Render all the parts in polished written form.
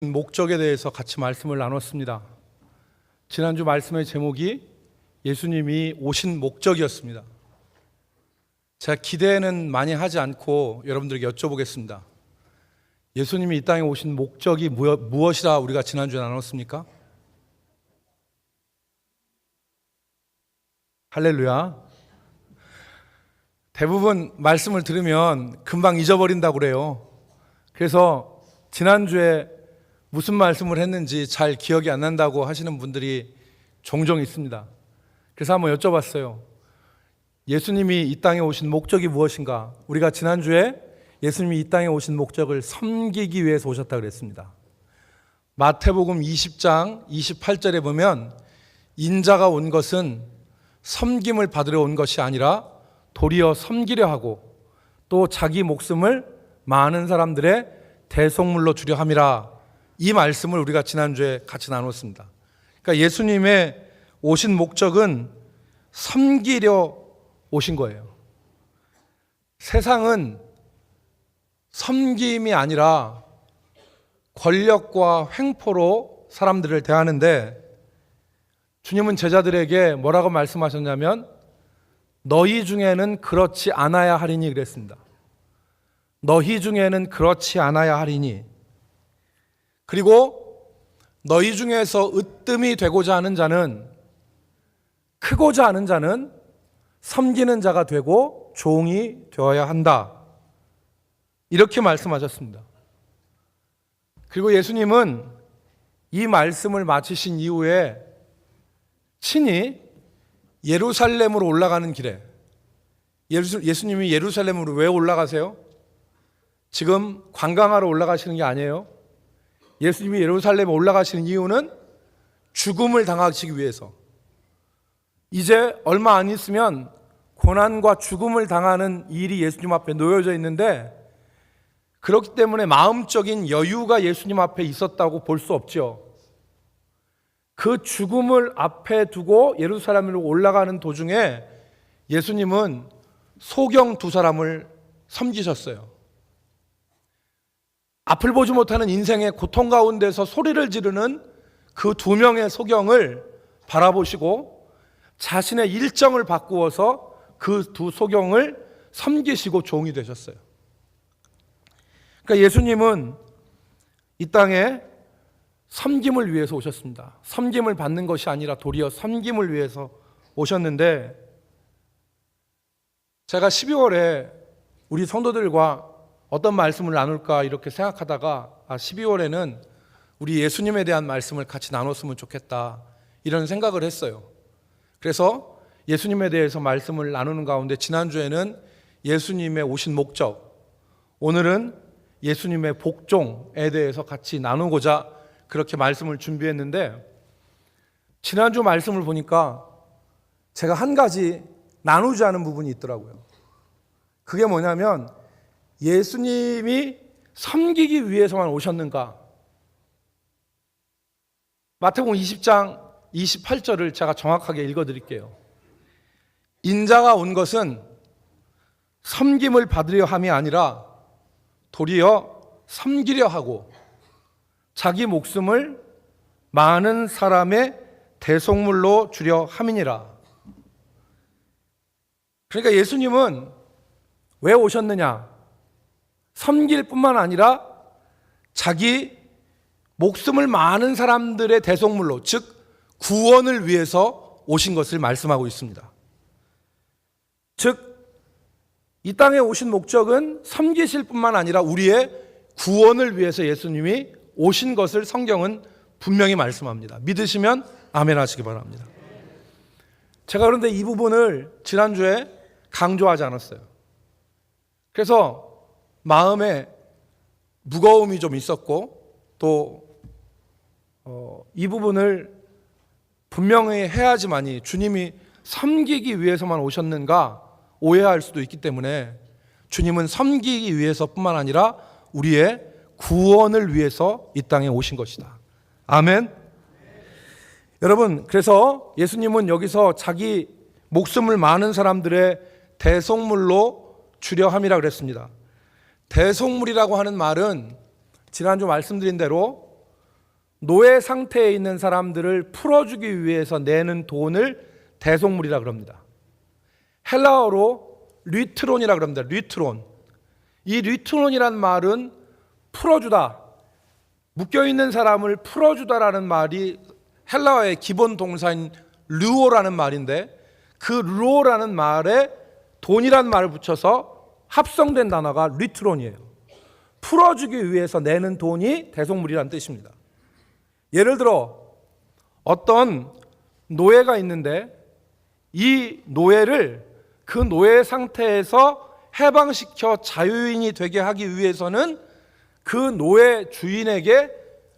목적에 대해서 같이 말씀을 나눴습니다. 지난주 말씀의 제목이 예수님이 오신 목적이었습니다. 제가 기대는 많이 하지 않고 여러분들에게 여쭤보겠습니다. 예수님이 이 땅에 오신 목적이 무엇이라 우리가 지난주에 나눴습니까? 할렐루야. 대부분 말씀을 들으면 금방 잊어버린다고 그래요. 그래서 지난주에 무슨 말씀을 했는지 잘 기억이 안 난다고 하시는 분들이 종종 있습니다. 그래서 한번 여쭤봤어요. 예수님이 이 땅에 오신 목적이 무엇인가? 우리가 지난주에 예수님이 이 땅에 오신 목적을 섬기기 위해서 오셨다 그랬습니다. 마태복음 20장 28절에 보면 인자가 온 것은 섬김을 받으러 온 것이 아니라 도리어 섬기려 하고 또 자기 목숨을 많은 사람들의 대속물로 주려 함이라. 이 말씀을 우리가 지난주에 같이 나눴습니다. 그러니까 예수님의 오신 목적은 섬기려 오신 거예요. 세상은 섬김이 아니라 권력과 횡포로 사람들을 대하는데 주님은 제자들에게 뭐라고 말씀하셨냐면 너희 중에는 그렇지 않아야 하리니 그랬습니다. 너희 중에는 그렇지 않아야 하리니. 그리고 너희 중에서 으뜸이 되고자 하는 자는, 크고자 하는 자는 섬기는 자가 되고 종이 되어야 한다. 이렇게 말씀하셨습니다. 그리고 예수님은 이 말씀을 마치신 이후에 친히 예루살렘으로 올라가는 길에, 예수님이 예루살렘으로 왜 올라가세요? 지금 관광하러 올라가시는 게 아니에요. 예수님이 예루살렘에 올라가시는 이유는 죽음을 당하시기 위해서. 이제 얼마 안 있으면 고난과 죽음을 당하는 일이 예수님 앞에 놓여져 있는데 그렇기 때문에 마음적인 여유가 예수님 앞에 있었다고 볼 수 없죠. 그 죽음을 앞에 두고 예루살렘으로 올라가는 도중에 예수님은 소경 두 사람을 섬기셨어요. 앞을 보지 못하는 인생의 고통 가운데서 소리를 지르는 그 두 명의 소경을 바라보시고 자신의 일정을 바꾸어서 그 두 소경을 섬기시고 종이 되셨어요. 그러니까 예수님은 이 땅에 섬김을 위해서 오셨습니다. 섬김을 받는 것이 아니라 도리어 섬김을 위해서 오셨는데 제가 12월에 우리 성도들과 어떤 말씀을 나눌까 이렇게 생각하다가 12월에는 우리 예수님에 대한 말씀을 같이 나눴으면 좋겠다 이런 생각을 했어요. 그래서 예수님에 대해서 말씀을 나누는 가운데 지난주에는 예수님의 오신 목적, 오늘은 예수님의 복종에 대해서 같이 나누고자 그렇게 말씀을 준비했는데 지난주 말씀을 보니까 제가 한 가지 나누지 않은 부분이 있더라고요. 그게 뭐냐면 예수님이 섬기기 위해서만 오셨는가? 마태복음 20장 28절을 제가 정확하게 읽어드릴게요. 인자가 온 것은 섬김을 받으려 함이 아니라 도리어 섬기려 하고 자기 목숨을 많은 사람의 대속물로 주려 함이니라. 그러니까 예수님은 왜 오셨느냐? 섬길 뿐만 아니라 자기 목숨을 많은 사람들의 대속물로, 즉 구원을 위해서 오신 것을 말씀하고 있습니다. 즉 이 땅에 오신 목적은 섬기실 뿐만 아니라 우리의 구원을 위해서 예수님이 오신 것을 성경은 분명히 말씀합니다. 믿으시면 아멘 하시기 바랍니다. 제가 그런데 이 부분을 지난주에 강조하지 않았어요. 그래서 마음에 무거움이 좀 있었고 또 이 부분을 분명히 해야지만이 주님이 섬기기 위해서만 오셨는가 오해할 수도 있기 때문에 주님은 섬기기 위해서뿐만 아니라 우리의 구원을 위해서 이 땅에 오신 것이다. 아멘. 여러분, 그래서 예수님은 여기서 자기 목숨을 많은 사람들의 대속물로 주려 함이라 그랬습니다. 대속물이라고 하는 말은 지난주 말씀드린 대로 노예 상태에 있는 사람들을 풀어주기 위해서 내는 돈을 대속물이라 그럽니다. 헬라어로 리트론이라 그럽니다. 리트론. 이 리트론이란 말은 풀어주다, 묶여있는 사람을 풀어주다라는 말이 헬라어의 기본 동사인 르오라는 말인데, 그 르오라는 말에 돈이란 말을 붙여서 합성된 단어가 리트론이에요. 풀어주기 위해서 내는 돈이 대속물이라는 뜻입니다. 예를 들어 어떤 노예가 있는데, 이 노예를 그 노예 상태에서 해방시켜 자유인이 되게 하기 위해서는 그 노예 주인에게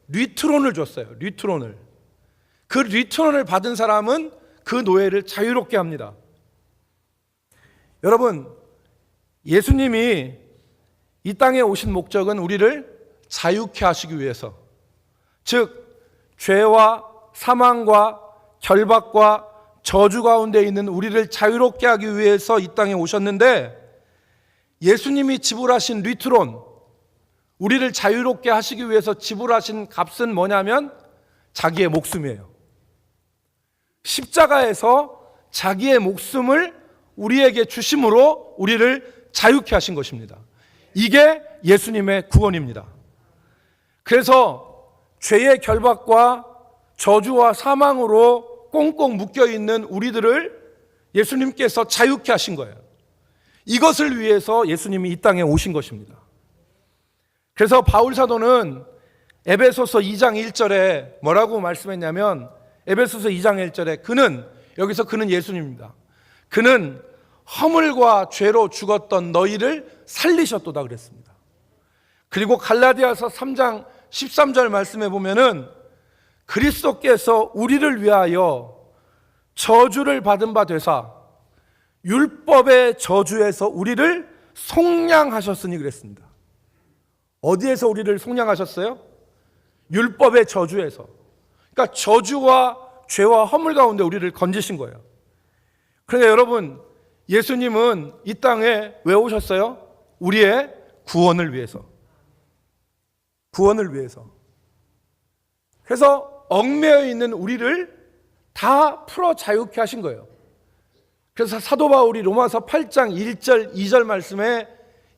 리트론을 줬어요. 리트론을. 그 리트론을 받은 사람은 그 노예를 자유롭게 합니다. 여러분, 예수님이 이 땅에 오신 목적은 우리를 자유케 하시기 위해서, 즉 죄와 사망과 결박과 저주 가운데 있는 우리를 자유롭게 하기 위해서 이 땅에 오셨는데, 예수님이 지불하신 리트론, 우리를 자유롭게 하시기 위해서 지불하신 값은 뭐냐면 자기의 목숨이에요. 십자가에서 자기의 목숨을 우리에게 주심으로 우리를 자유케 하신 것입니다. 이게 예수님의 구원입니다. 그래서 죄의 결박과 저주와 사망으로 꽁꽁 묶여있는 우리들을 예수님께서 자유케 하신 거예요. 이것을 위해서 예수님이 이 땅에 오신 것입니다. 그래서 바울 사도는 에베소서 2장 1절에 뭐라고 말씀했냐면, 에베소서 2장 1절에 그는, 여기서 그는 예수님입니다. 그는 허물과 죄로 죽었던 너희를 살리셨도다 그랬습니다. 그리고 갈라디아서 3장 13절 말씀해 보면은 그리스도께서 우리를 위하여 저주를 받은 바 되사 율법의 저주에서 우리를 속량하셨으니 그랬습니다. 어디에서 우리를 속량하셨어요? 율법의 저주에서. 그러니까 저주와 죄와 허물 가운데 우리를 건지신 거예요. 그러니까 여러분, 예수님은 이 땅에 왜 오셨어요? 우리의 구원을 위해서. 구원을 위해서. 그래서 얽매여 있는 우리를 다 풀어 자유케 하신 거예요. 그래서 사도 바울이 로마서 8장 1절 2절 말씀에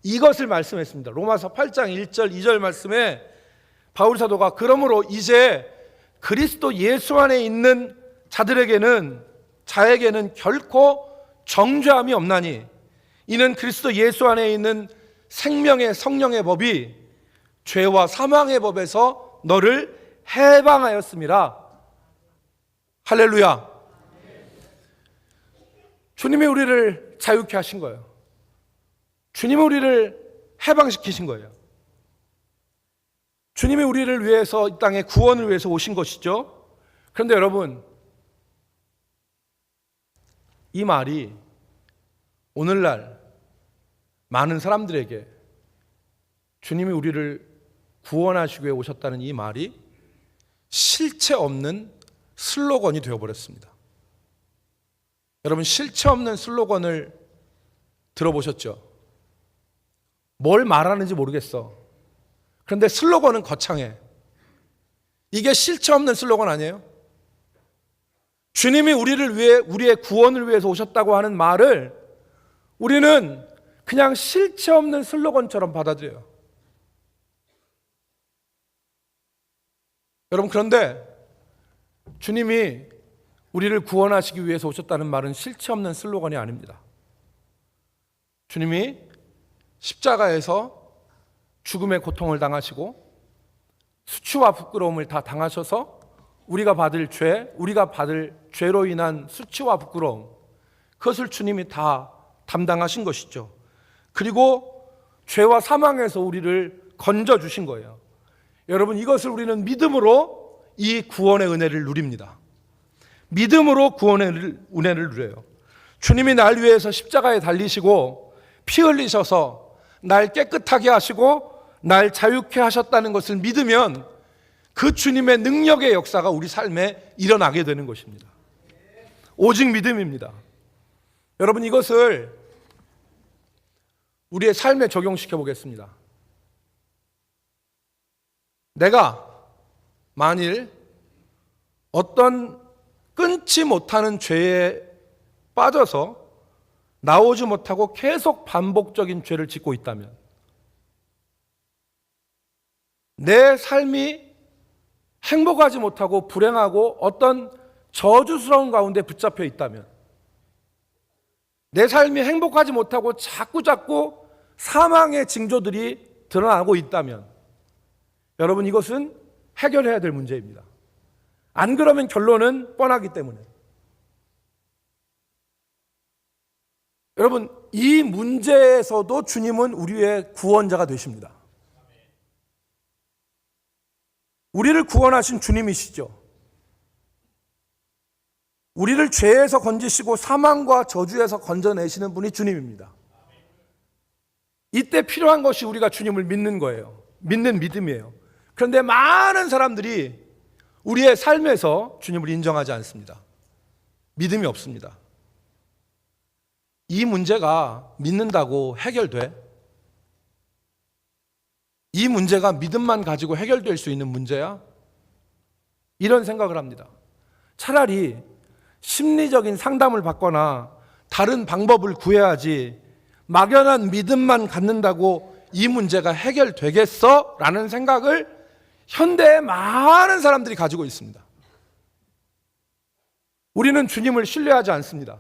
이것을 말씀했습니다. 로마서 8장 1절 2절 말씀에 바울 사도가 그러므로 이제 그리스도 예수 안에 있는 자에게는 결코 정죄함이 없나니 이는 그리스도 예수 안에 있는 생명의 성령의 법이 죄와 사망의 법에서 너를 해방하였음이라. 할렐루야. 주님이 우리를 자유케 하신 거예요. 주님이 우리를 해방시키신 거예요. 주님이 우리를 위해서 이 땅에 구원을 위해서 오신 것이죠. 그런데 여러분, 이 말이 오늘날 많은 사람들에게 주님이 우리를 구원하시기 위해 오셨다는 이 말이 실체 없는 슬로건이 되어버렸습니다. 여러분, 실체 없는 슬로건을 들어보셨죠? 뭘 말하는지 모르겠어. 그런데 슬로건은 거창해. 이게 실체 없는 슬로건 아니에요? 주님이 우리를 위해, 우리의 구원을 위해서 오셨다고 하는 말을 우리는 그냥 실체 없는 슬로건처럼 받아들여요. 여러분, 그런데 주님이 우리를 구원하시기 위해서 오셨다는 말은 실체 없는 슬로건이 아닙니다. 주님이 십자가에서 죽음의 고통을 당하시고 수치와 부끄러움을 다 당하셔서 우리가 받을 죄로 인한 수치와 부끄러움, 그것을 주님이 다 담당하신 것이죠. 그리고 죄와 사망에서 우리를 건져주신 거예요. 여러분, 이것을 우리는 믿음으로 이 구원의 은혜를 누립니다. 믿음으로 구원의 은혜를 누려요. 주님이 날 위해서 십자가에 달리시고 피 흘리셔서 날 깨끗하게 하시고 날 자유케 하셨다는 것을 믿으면 그 주님의 능력의 역사가 우리 삶에 일어나게 되는 것입니다. 오직 믿음입니다. 여러분, 이것을 우리의 삶에 적용시켜 보겠습니다. 내가 만일 어떤 끊지 못하는 죄에 빠져서 나오지 못하고 계속 반복적인 죄를 짓고 있다면, 내 삶이 행복하지 못하고 불행하고 어떤 저주스러운 가운데 붙잡혀 있다면, 내 삶이 행복하지 못하고 자꾸 사망의 징조들이 드러나고 있다면, 여러분, 이것은 해결해야 될 문제입니다. 안 그러면 결론은 뻔하기 때문에. 여러분, 이 문제에서도 주님은 우리의 구원자가 되십니다. 우리를 구원하신 주님이시죠. 우리를 죄에서 건지시고 사망과 저주에서 건져내시는 분이 주님입니다. 이때 필요한 것이 우리가 주님을 믿는 거예요. 믿는 믿음이에요. 그런데 많은 사람들이 우리의 삶에서 주님을 인정하지 않습니다. 믿음이 없습니다. 이 문제가 믿는다고 해결돼? 이 문제가 믿음만 가지고 해결될 수 있는 문제야? 이런 생각을 합니다. 차라리 심리적인 상담을 받거나 다른 방법을 구해야지, 막연한 믿음만 갖는다고 이 문제가 해결되겠어? 라는 생각을 현대의 많은 사람들이 가지고 있습니다. 우리는 주님을 신뢰하지 않습니다.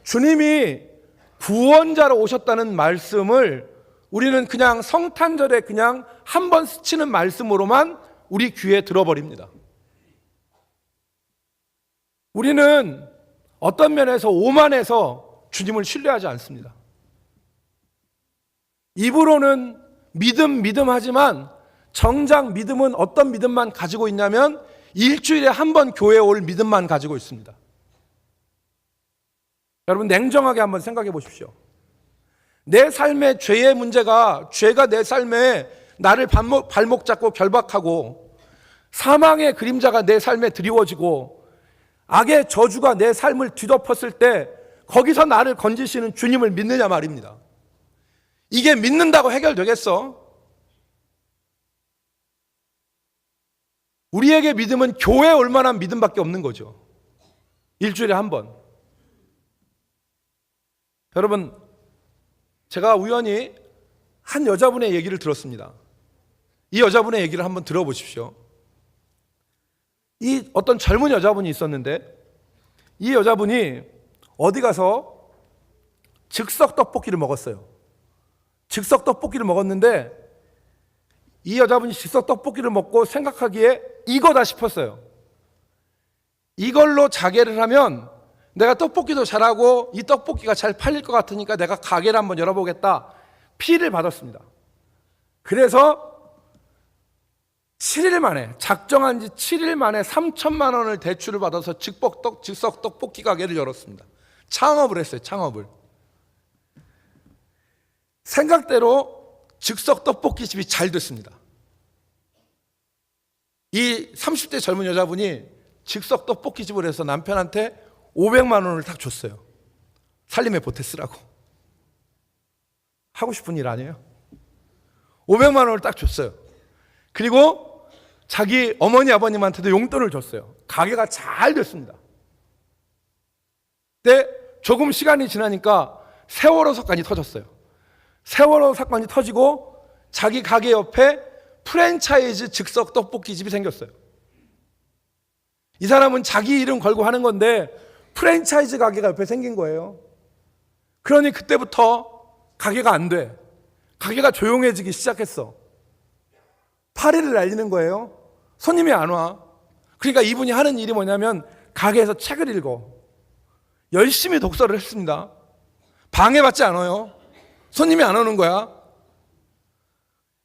주님이 구원자로 오셨다는 말씀을 우리는 그냥 성탄절에 그냥 한 번 스치는 말씀으로만 우리 귀에 들어버립니다. 우리는 어떤 면에서 오만해서 주님을 신뢰하지 않습니다. 입으로는 믿음 하지만 정작 믿음은 어떤 믿음만 가지고 있냐면 일주일에 한 번 교회에 올 믿음만 가지고 있습니다. 여러분, 냉정하게 한번 생각해 보십시오. 내 삶의 죄의 문제가, 죄가 내 삶에 나를 발목 잡고 결박하고 사망의 그림자가 내 삶에 드리워지고 악의 저주가 내 삶을 뒤덮었을 때 거기서 나를 건지시는 주님을 믿느냐 말입니다. 이게 믿는다고 해결되겠어? 우리에게 믿음은 교회에 올 만한 믿음밖에 없는 거죠. 일주일에 한 번. 여러분, 제가 우연히 한 여자분의 얘기를 들었습니다. 이 여자분의 얘기를 한번 들어보십시오. 이 어떤 젊은 여자분이 있었는데, 이 여자분이 어디 가서 즉석 떡볶이를 먹었어요. 즉석 떡볶이를 먹었는데 이 여자분이 즉석 떡볶이를 먹고 생각하기에 이거다 싶었어요. 이걸로 자계를 하면 내가 떡볶이도 잘하고 이 떡볶이가 잘 팔릴 것 같으니까 내가 가게를 한번 열어보겠다. 피를 받았습니다. 그래서 7일 만에, 작정한 지 7일 만에 3천만 원을 대출을 받아서 즉석 떡볶이 가게를 열었습니다. 창업을 했어요. 창업을. 생각대로 즉석 떡볶이 집이 잘 됐습니다. 이 30대 젊은 여자분이 즉석 떡볶이 집을 해서 남편한테 500만 원을 딱 줬어요. 살림에 보태 쓰라고. 하고 싶은 일 아니에요? 500만 원을 딱 줬어요. 그리고 자기 어머니 아버님한테도 용돈을 줬어요. 가게가 잘 됐습니다. 근데 조금 시간이 지나니까 세월호 사건이 터졌어요. 세월호 사건이 터지고 자기 가게 옆에 프랜차이즈 즉석 떡볶이 집이 생겼어요. 이 사람은 자기 이름 걸고 하는 건데 프랜차이즈 가게가 옆에 생긴 거예요. 그러니 그때부터 가게가 안 돼. 가게가 조용해지기 시작했어. 파리를 날리는 거예요. 손님이 안 와. 그러니까 이분이 하는 일이 뭐냐면 가게에서 책을 읽어. 열심히 독서를 했습니다. 방해받지 않아요. 손님이 안 오는 거야.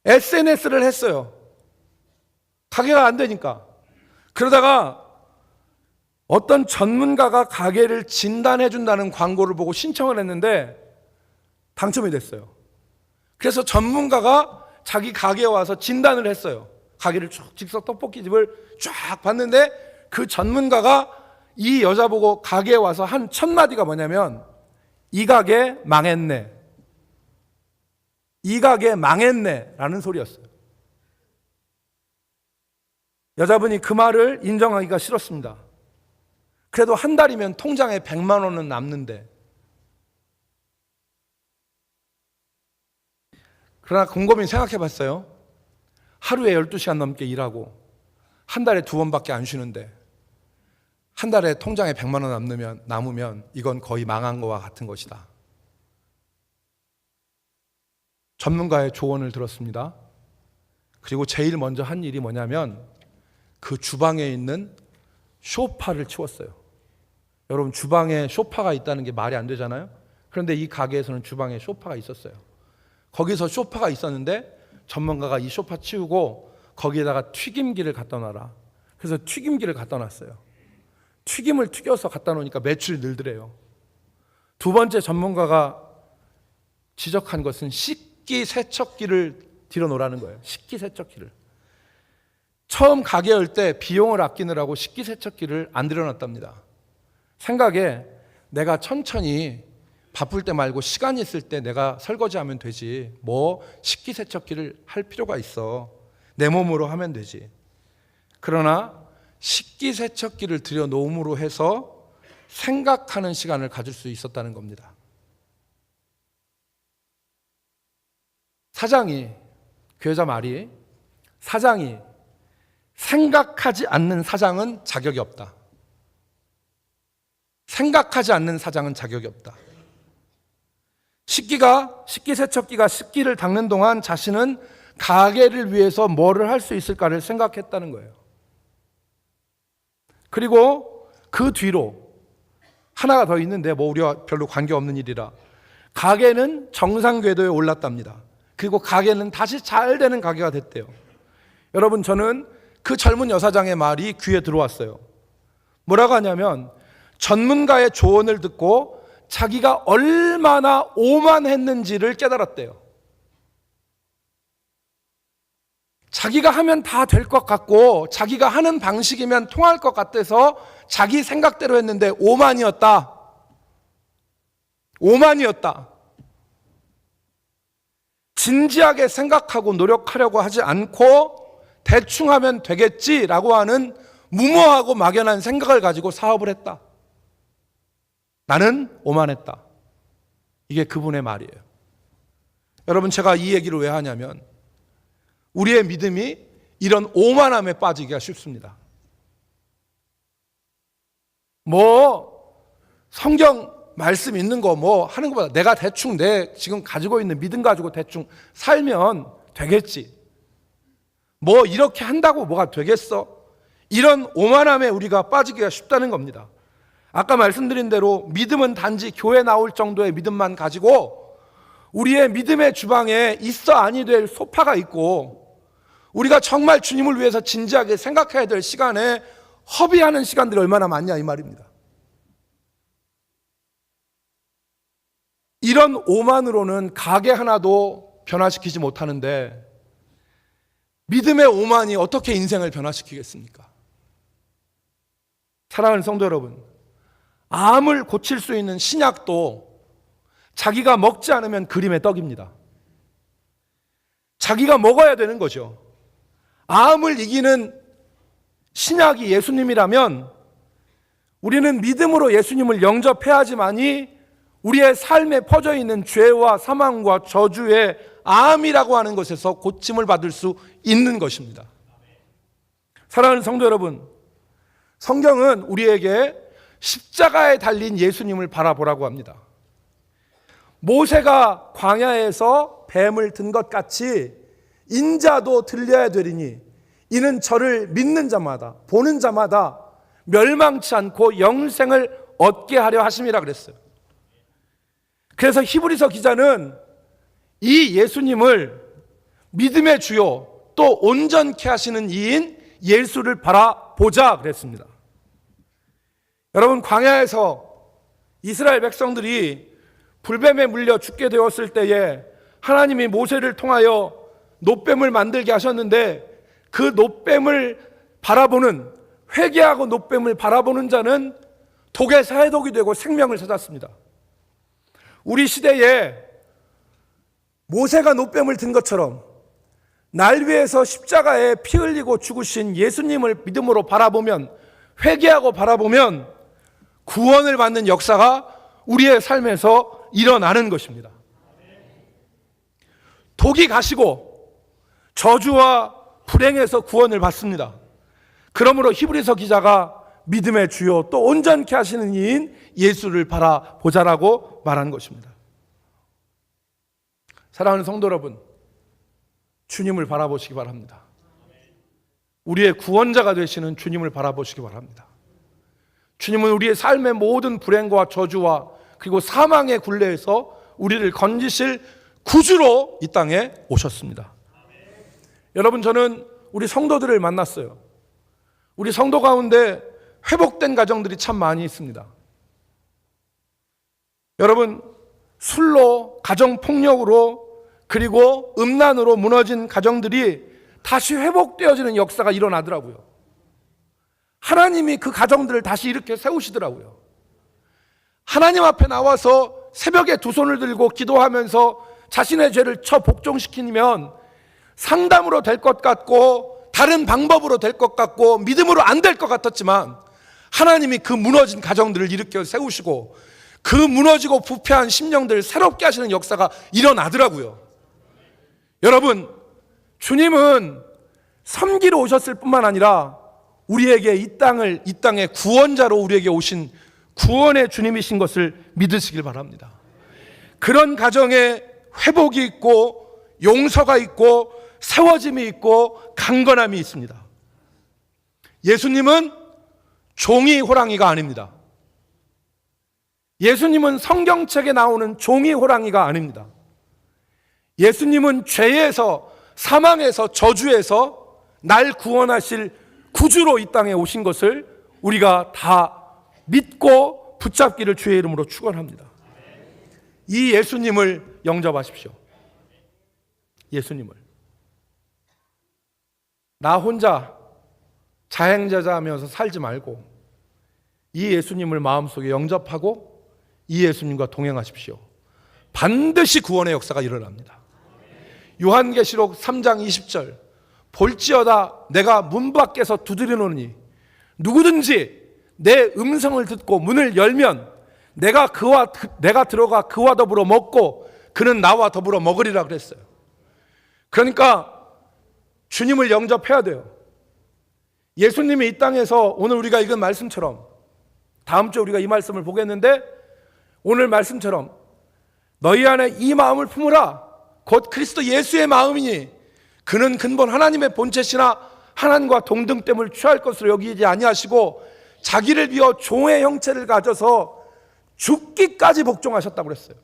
SNS를 했어요. 가게가 안 되니까. 그러다가 어떤 전문가가 가게를 진단해 준다는 광고를 보고 신청을 했는데 당첨이 됐어요. 그래서 전문가가 자기 가게에 와서 진단을 했어요. 가게를 쭉, 즉석 떡볶이집을 쫙 봤는데 그 전문가가 이 여자 보고 가게에 와서 한 첫 마디가 뭐냐면 이 가게 망했네. 이 가게 망했네 라는 소리였어요. 여자분이 그 말을 인정하기가 싫었습니다. 그래도 한 달이면 통장에 100만 원은 남는데. 그러나 곰곰이 생각해 봤어요. 하루에 12시간 넘게 일하고 한 달에 2번밖에 안 쉬는데 한 달에 통장에 100만 원 남으면 이건 거의 망한 거와 같은 것이다. 전문가의 조언을 들었습니다. 그리고 제일 먼저 한 일이 뭐냐면 그 주방에 있는 소파를 치웠어요. 여러분, 주방에 소파가 있다는 게 말이 안 되잖아요. 그런데 이 가게에서는 주방에 소파가 있었어요. 거기서 소파가 있었는데 전문가가 이 소파 치우고 거기에다가 튀김기를 갖다 놔라. 그래서 튀김기를 갖다 놨어요. 튀김을 튀겨서 갖다 놓으니까 매출이 늘더래요. 두 번째 전문가가 지적한 것은 식기세척기를 들여놓으라는 거예요. 식기세척기를. 처음 가게 열 때 비용을 아끼느라고 식기세척기를 안 들여놨답니다. 생각에 내가 천천히 바쁠 때 말고 시간이 있을 때 내가 설거지하면 되지, 뭐 식기세척기를 할 필요가 있어, 내 몸으로 하면 되지. 그러나 식기세척기를 들여놓음으로 해서 생각하는 시간을 가질 수 있었다는 겁니다. 사장이, 그 여자 말이, 사장이 생각하지 않는 사장은 자격이 없다. 생각하지 않는 사장은 자격이 없다. 식기세척기가 식기를 닦는 동안 자신은 가게를 위해서 뭐를 할 수 있을까를 생각했다는 거예요. 그리고 그 뒤로 하나가 더 있는데 뭐 우리와 별로 관계없는 일이라 가게는 정상 궤도에 올랐답니다. 그리고 가게는 다시 잘 되는 가게가 됐대요. 여러분, 저는 그 젊은 여사장의 말이 귀에 들어왔어요. 뭐라고 하냐면 전문가의 조언을 듣고 자기가 얼마나 오만했는지를 깨달았대요. 자기가 하면 다 될 것 같고 자기가 하는 방식이면 통할 것 같아서 자기 생각대로 했는데 오만이었다. 오만이었다. 진지하게 생각하고 노력하려고 하지 않고 대충 하면 되겠지라고 하는 무모하고 막연한 생각을 가지고 사업을 했다. 나는 오만했다. 이게 그분의 말이에요. 여러분, 제가 이 얘기를 왜 하냐면 우리의 믿음이 이런 오만함에 빠지기가 쉽습니다. 뭐 성경 말씀 있는 거 뭐 하는 것보다 내가 대충 내 지금 가지고 있는 믿음 가지고 대충 살면 되겠지. 뭐 이렇게 한다고 뭐가 되겠어? 이런 오만함에 우리가 빠지기가 쉽다는 겁니다. 아까 말씀드린 대로 믿음은 단지 교회 나올 정도의 믿음만 가지고 우리의 믿음의 주방에 있어 아니 될 소파가 있고 우리가 정말 주님을 위해서 진지하게 생각해야 될 시간에 허비하는 시간들이 얼마나 많냐 이 말입니다. 이런 오만으로는 가게 하나도 변화시키지 못하는데 믿음의 오만이 어떻게 인생을 변화시키겠습니까? 사랑하는 성도 여러분, 암을 고칠 수 있는 신약도 자기가 먹지 않으면 그림의 떡입니다. 자기가 먹어야 되는 거죠. 암을 이기는 신약이 예수님이라면 우리는 믿음으로 예수님을 영접해야지만이 우리의 삶에 퍼져 있는 죄와 사망과 저주의 암이라고 하는 것에서 고침을 받을 수 있는 것입니다. 사랑하는 성도 여러분, 성경은 우리에게 십자가에 달린 예수님을 바라보라고 합니다. 모세가 광야에서 뱀을 든 것 같이 인자도 들려야 되리니 이는 저를 믿는 자마다 보는 자마다 멸망치 않고 영생을 얻게 하려 하심이라 그랬어요. 그래서 히브리서 기자는 이 예수님을 믿음의 주요 또 온전케 하시는 이인 예수를 바라보자 그랬습니다. 여러분, 광야에서 이스라엘 백성들이 불뱀에 물려 죽게 되었을 때에 하나님이 모세를 통하여 놋뱀을 만들게 하셨는데 그 놋뱀을 바라보는, 회개하고 놋뱀을 바라보는 자는 독의 사해독이 되고 생명을 찾았습니다. 우리 시대에 모세가 놋뱀을 든 것처럼 날 위해서 십자가에 피 흘리고 죽으신 예수님을 믿음으로 바라보면, 회개하고 바라보면 구원을 받는 역사가 우리의 삶에서 일어나는 것입니다. 독이 가시고 저주와 불행에서 구원을 받습니다. 그러므로 히브리서 기자가 믿음의 주요 또 온전케 하시는 이인 예수를 바라보자라고 말한 것입니다. 사랑하는 성도 여러분, 주님을 바라보시기 바랍니다. 우리의 구원자가 되시는 주님을 바라보시기 바랍니다. 주님은 우리의 삶의 모든 불행과 저주와 그리고 사망의 굴레에서 우리를 건지실 구주로 이 땅에 오셨습니다. 여러분, 저는 우리 성도들을 만났어요. 우리 성도 가운데 회복된 가정들이 참 많이 있습니다. 여러분, 술로, 가정폭력으로, 그리고 음란으로 무너진 가정들이 다시 회복되어지는 역사가 일어나더라고요. 하나님이 그 가정들을 다시 이렇게 세우시더라고요. 하나님 앞에 나와서 새벽에 두 손을 들고 기도하면서 자신의 죄를 복종시키면 상담으로 될 것 같고 다른 방법으로 될 것 같고 믿음으로 안 될 것 같았지만 하나님이 그 무너진 가정들을 일으켜 세우시고 그 무너지고 부패한 심령들을 새롭게 하시는 역사가 일어나더라고요. 여러분, 주님은 섬기러 오셨을 뿐만 아니라 우리에게 이 땅의 구원자로 우리에게 오신 구원의 주님이신 것을 믿으시길 바랍니다. 그런 가정에 회복이 있고 용서가 있고 세워짐이 있고 강건함이 있습니다. 예수님은 종이 호랑이가 아닙니다. 예수님은 성경책에 나오는 종이 호랑이가 아닙니다. 예수님은 죄에서, 사망에서, 저주에서 날 구원하실 구주로 이 땅에 오신 것을 우리가 다 믿고 붙잡기를 주의 이름으로 축원합니다. 이 예수님을 영접하십시오. 예수님을. 나 혼자 자행자자하면서 살지 말고 이 예수님을 마음속에 영접하고 이 예수님과 동행하십시오. 반드시 구원의 역사가 일어납니다. 요한계시록 3장 20절, 볼지어다 내가 문 밖에서 두드리노니 누구든지 내 음성을 듣고 문을 열면 내가 들어가 그와 더불어 먹고 그는 나와 더불어 먹으리라 그랬어요. 그러니까 주님을 영접해야 돼요. 예수님이 이 땅에서 오늘 우리가 읽은 말씀처럼, 다음 주에 우리가 이 말씀을 보겠는데, 오늘 말씀처럼 너희 안에 이 마음을 품으라 곧 그리스도 예수의 마음이니 그는 근본 하나님의 본체시나 하나님과 동등됨을 취할 것으로 여기지 아니하시고 자기를 비워 종의 형체를 가져서 죽기까지 복종하셨다고 그랬어요.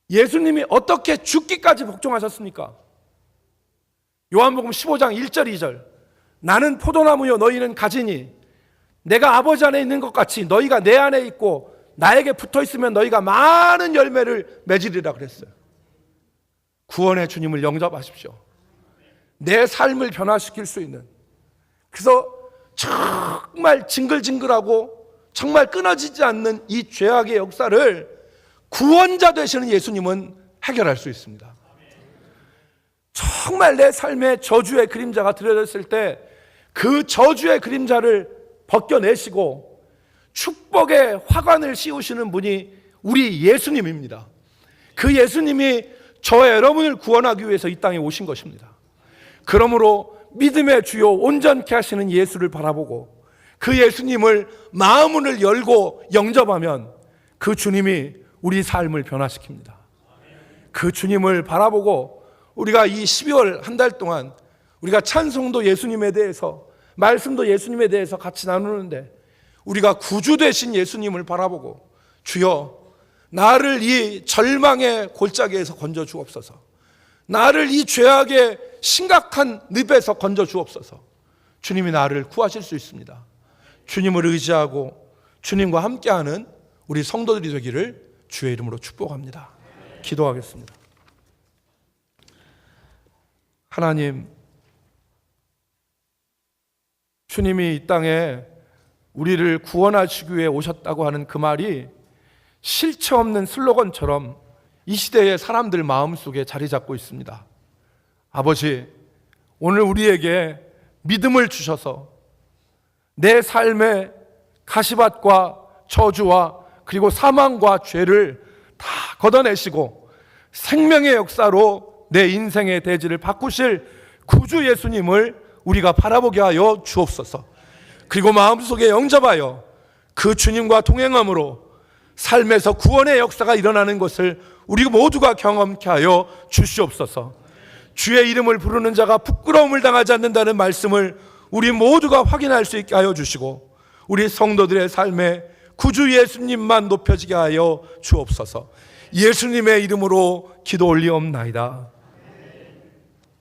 예수님이 어떻게 죽기까지 복종하셨습니까? 요한복음 15장 1절 2절, 나는 포도나무요 너희는 가지니 내가 아버지 안에 있는 것 같이 너희가 내 안에 있고 나에게 붙어 있으면 너희가 많은 열매를 맺으리라 그랬어요. 구원의 주님을 영접하십시오. 내 삶을 변화시킬 수 있는, 그래서 정말 징글징글하고 정말 끊어지지 않는 이 죄악의 역사를 구원자 되시는 예수님은 해결할 수 있습니다. 정말 내 삶에 저주의 그림자가 들여졌을 때 그 저주의 그림자를 벗겨내시고 축복의 화관을 씌우시는 분이 우리 예수님입니다. 그 예수님이 저와 여러분을 구원하기 위해서 이 땅에 오신 것입니다. 그러므로 믿음의 주요 온전케 하시는 예수를 바라보고 그 예수님을 마음을 열고 영접하면 그 주님이 우리 삶을 변화시킵니다. 그 주님을 바라보고 우리가 이 12월 한 달 동안 우리가 찬송도 예수님에 대해서, 말씀도 예수님에 대해서 같이 나누는데 우리가 구주 되신 예수님을 바라보고 주여 나를 이 절망의 골짜기에서 건져 주옵소서, 나를 이 죄악의 심각한 늪에서 건져 주옵소서. 주님이 나를 구하실 수 있습니다. 주님을 의지하고 주님과 함께하는 우리 성도들이 되기를 주의 이름으로 축복합니다. 기도하겠습니다. 하나님, 주님이 이 땅에 우리를 구원하시기 위해 오셨다고 하는 그 말이 실체 없는 슬로건처럼 이 시대의 사람들 마음속에 자리 잡고 있습니다. 아버지, 오늘 우리에게 믿음을 주셔서 내 삶의 가시밭과 저주와 그리고 사망과 죄를 다 걷어내시고 생명의 역사로 내 인생의 대지를 바꾸실 구주 예수님을 우리가 바라보게 하여 주옵소서. 그리고 마음속에 영접하여 그 주님과 동행함으로 삶에서 구원의 역사가 일어나는 것을 우리 모두가 경험케 하여 주시옵소서. 주의 이름을 부르는 자가 부끄러움을 당하지 않는다는 말씀을 우리 모두가 확인할 수 있게 하여 주시고 우리 성도들의 삶에 구주 예수님만 높여지게 하여 주옵소서. 예수님의 이름으로 기도 올리옵나이다.